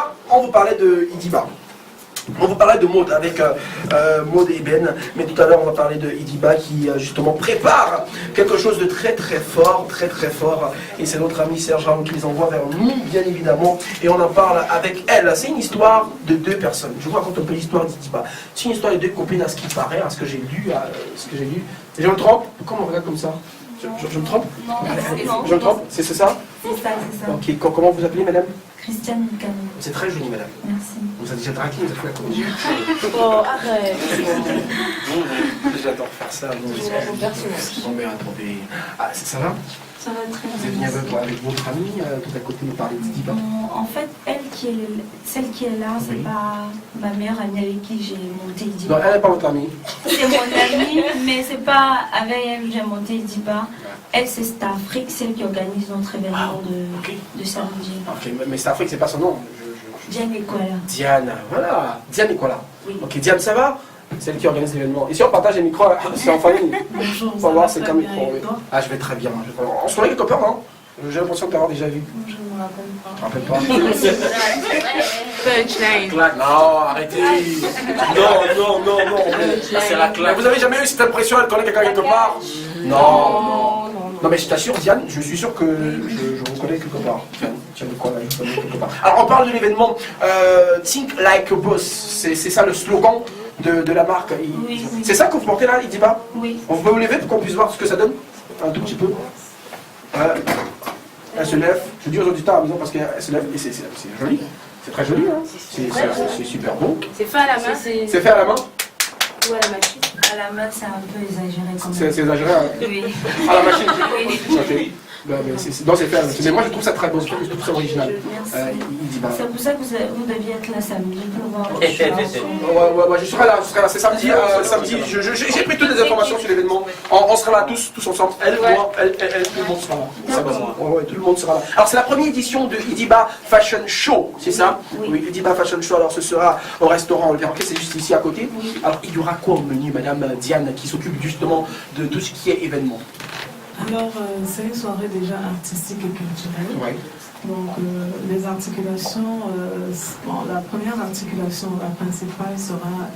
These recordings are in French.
fois, on vous parlait de Idiba. On vous parlait de Maud avec Maud et Ben, mais tout à l'heure on va parler de Idiba qui justement prépare quelque chose de très très fort, et c'est notre ami Serge Raoult qui les envoie vers nous bien évidemment, et on en parle avec elle. C'est une histoire de deux personnes. Je vous raconte un peu l'histoire d'Idiba. C'est une histoire de deux copines à ce qui paraît, à ce que j'ai lu, Et je me trompe? Pourquoi on me regarde comme ça? Je me trompe? Non, je me trompe? C'est ça? C'est ça. Ok, comment vous appelez madame? Christiane Cano. C'est très joli madame. Merci. Vous avez déjà dragué, vous avez fait la comédie. Oh, arrête. J'adore faire ça. Non mais attendez. Ah, ça va? Ça va très Vous êtes venu avec votre amie, tout à côté, vous parlez d'Idiba? En fait, celle qui est là, c'est Oui. pas ma meilleure amie avec qui j'ai monté Idiba. Non, elle n'est pas votre amie. C'est mon amie, mais c'est pas avec elle que j'ai monté Idiba. Elle, c'est Starfric, celle qui organise notre événement de samedi. Ok, mais Starfric, c'est pas son nom. Diane Equala. Diane, voilà. Diane Equala. Oui. Ok, Diane, ça va? Celle qui organise l'événement. Ici, on partage les micros, c'est en famille. Bonjour, On va voir, c'est comme bien, micro. et Oui. toi? Ah, je vais très bien. On se connaît quelque part, non? J'ai l'impression de t'avoir déjà vu. Je ne me rappelle Tu te pas. rappelles pas? Punchline. Claque. Non, arrêtez. Non. C'est la claque. Vous avez jamais eu cette impression, elle connaît quelqu'un quelque part? Non. Non, mais je t'assure, Diane, je suis sûr que je vous connais quelque part. Tiens, de quoi là, je connais quelque part. Alors, on parle de l'événement Think Like a Boss. C'est ça le slogan de la marque. Oui. C'est ça que vous portez là, Idiba? Oui. On peut vous lever pour qu'on puisse voir ce que ça donne? Un tout petit peu. Elle se lève. Je dis aux auditeurs à la maison parce qu'elle se lève et c'est joli. C'est très joli, hein? C'est super beau. C'est fait à la main. C'est fait à la main? Ou à la machine. À la main, c'est un peu exagéré quand C'est même. exagéré, hein? Oui. À la machine? Oui. Ok. Non, c'est fait à la machine. Mais moi, je trouve ça très beau. Je trouve que c'est très original. Merci. Idiba. C'est pour ça que vous deviez être là samedi pour voir le Ouais, je serai là. C'est samedi. Samedi. J'ai pris toutes les informations sur l'événement. On sera là tous ensemble. Elle, moi, elle, tout le monde sera là. Ça va. Ouais, tout le monde sera là. Alors, c'est la première édition de Idiba Fashion Show, c'est ça? Oui, Idiba Fashion Show. Alors, ce sera au restaurant Le Perroquet, c'est juste ici à côté. Alors, il y aura quoi au menu, madame Diane, qui s'occupe justement de tout ce qui est événement? Alors, c'est une soirée déjà artistique et culturelle. Ouais. Donc, les articulations, la première articulation, la principale sera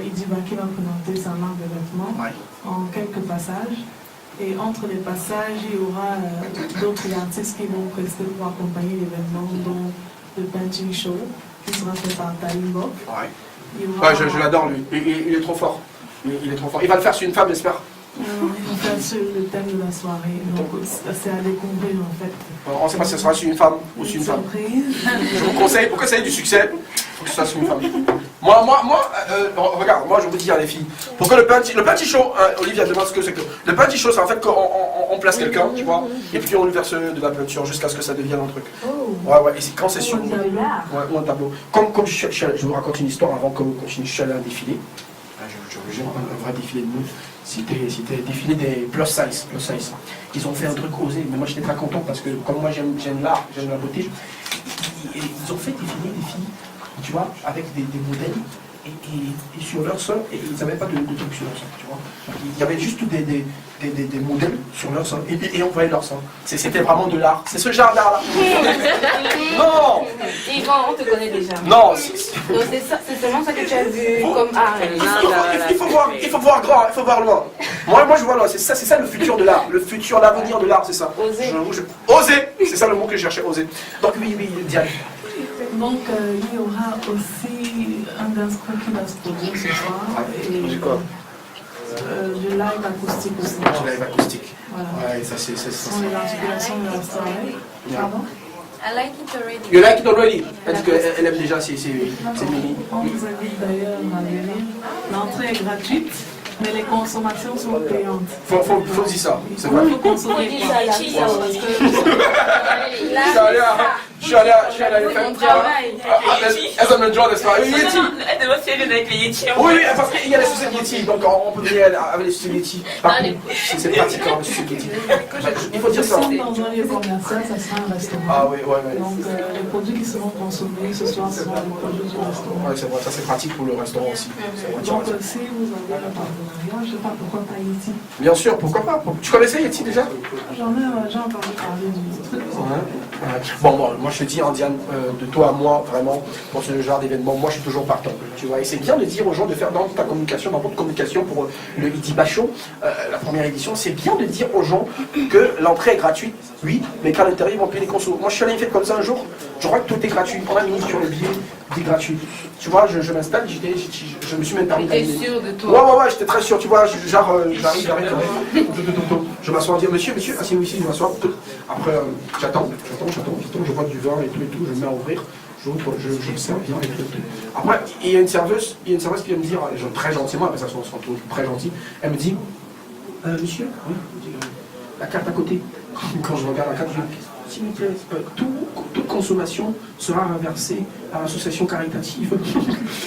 Idiba qui va présenter sa marque de vêtements en quelques passages. Et entre les passages, il y aura d'autres artistes qui vont prester pour accompagner l'événement, dont le Painting Show, qui sera fait par Talimbo. Ouais, je l'adore lui. Il est trop fort. Il est trop fort. Il va le faire sur une femme, j'espère. Ils vont faire sur le thème de la soirée. Donc, c'est à découvrir en fait. On ne sait pas si ce sera sur une femme ou sur une femme. Je vous conseille, pour que ça ait du succès, il faut que ce soit sur une femme. Regarde, moi je vous dis, les filles, pour que le petit show, Olivia demande ce que c'est que. Le petit show, c'est en fait qu'on place quelqu'un, tu vois, et puis on lui verse de la peinture jusqu'à ce que ça devienne un truc. Ouais, et c'est quand c'est sur ou un tableau. Comme je vous raconte une histoire avant que vous continuiez, je suis allé à un défilé. J'ai un vrai défilé de mode. C'était défilé des plus size. Ils ont fait un truc osé, mais moi j'étais très content parce que comme moi j'aime l'art, j'aime la beauté, ils ont fait défiler des filles, tu vois, avec des modèles et sur leur sol, et ils n'avaient pas de trucs sur leur sol, tu vois. Il y avait juste des modèles sur leur sol et on voyait leur sol. C'était vraiment de l'art. C'est ce genre d'art là. Non. Yvan, on te connaît déjà. Non. Donc c'est seulement ça que tu as vu comme art. Il faut voir grand, il faut voir loin. Moi je vois loin, c'est ça le futur de l'art, le futur, l'avenir de l'art, c'est ça. Oser. Oser, c'est ça le mot que je cherchais, oser. Donc oui, Diane. Donc il y aura aussi un dance crew qui va se produire ce soir. Du quoi? Du live acoustique aussi. Du live acoustique. Voilà. Ouais, ça c'est Ce sont les articulations de la soirée. Pardon? I like it already. You like it already? Elle dit qu'elle aime déjà, c'est mini. On vous invite d'ailleurs à venir. L'entrée est gratuite, mais les consommations sont payantes. Faut dire ça, c'est vrai. Faut consommer quoi. Je suis allé à l'UFM. Elles aiment le genre de soirée. Yeti. Elle doit faire avec les Yeti. Oui, parce qu'il y a les sucettes Yeti, donc on peut venir avec les sucettes Yeti. Par contre, c'est pratique, les sucettes Yeti. Il faut dire ça. Nous sommes dans un lieu commercial, ça sera un restaurant. Ah oui, ouais. Donc les produits qui seront consommés ce soir seront les produits du restaurant. Ouais, c'est vrai, ça c'est pratique pour le restaurant aussi. Donc si vous avez un partenariat, je ne sais pas pourquoi pas Yeti. Bien sûr, pourquoi pas. Tu connaissais Yeti déjà? J'en ai entendu parler du truc. Bon, moi je te dis, Diane, de toi à moi, vraiment, pour ce genre d'événement, moi je suis toujours partant. Tu vois, et c'est bien de dire aux gens de faire dans ta communication, dans votre communication pour le Idiba Show, la première édition, c'est bien de dire aux gens que l'entrée est gratuite, oui, mais qu'à l'intérieur ils vont payer les consos. Moi je suis allé faire comme ça un jour, je crois que tout est gratuit. On a mis sur le billet, dit gratuit. Tu vois, je m'installe, je me suis même permis d'être sûr de toi. Ouais, j'étais très sûr, tu vois, j'arrive, je m'assois, dire monsieur, asseyez-vous ici, je m'assois. Après, j'attends, je vois du vin et tout, je me mets à ouvrir, je me sers bien et tout. Après, il y a une serveuse qui vient me dire, très gentiment, après ça se retrouve très gentil, elle me dit, monsieur, oui, la carte à côté. Quand je regarde la carte, je dis, s'il vous plaît, toute consommation sera reversée à l'association caritative.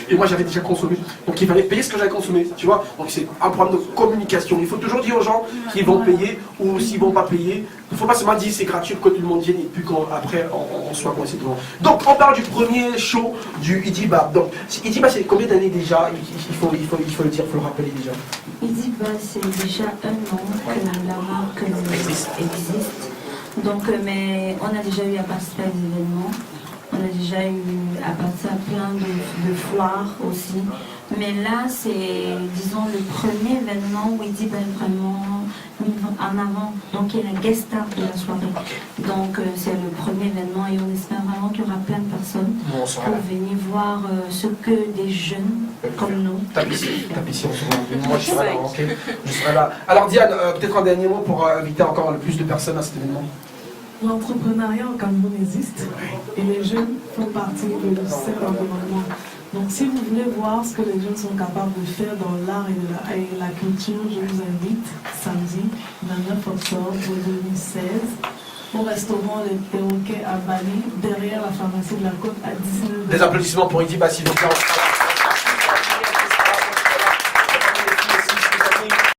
Et moi, j'avais déjà consommé. Donc, il fallait payer ce que j'avais consommé. Tu vois, donc c'est un problème de communication. Il faut toujours dire aux gens qu'ils vont payer ou s'ils ne vont pas payer. Il ne faut pas seulement dire c'est gratuit que tout le monde vienne et puis qu'après, on soit coincé devant. Donc, on parle du premier show du Idiba. Donc, Idiba, c'est combien d'années déjà? Il faut le dire, il faut le rappeler déjà. Idiba, c'est déjà un an que la marque existe. Donc, mais on a déjà eu à participer à des événements, on a déjà eu à participer à plein de foires aussi. Mais là, c'est, disons, le premier événement où Idiba est vraiment mis en avant. Donc, il y a la guest star de la soirée. Donc, c'est le premier événement et on espère vraiment qu'il y aura plein de personnes pour venir voir ce que des jeunes comme nous. Tape ici, on se voit. Moi, je serai là, ok. Je serai là. Alors, Diane, peut-être un dernier mot pour inviter encore le plus de personnes à cet événement. L'entrepreneuriat au Cameroun existe et les jeunes font partie de cet environnement. Donc si vous voulez voir ce que les jeunes sont capables de faire dans l'art et la culture, je vous invite samedi 29 octobre 2016 au restaurant Les Perroquets à Bali, derrière la pharmacie de la Côte à 19h. Des applaudissements pour Idiba, s'il vous plaît.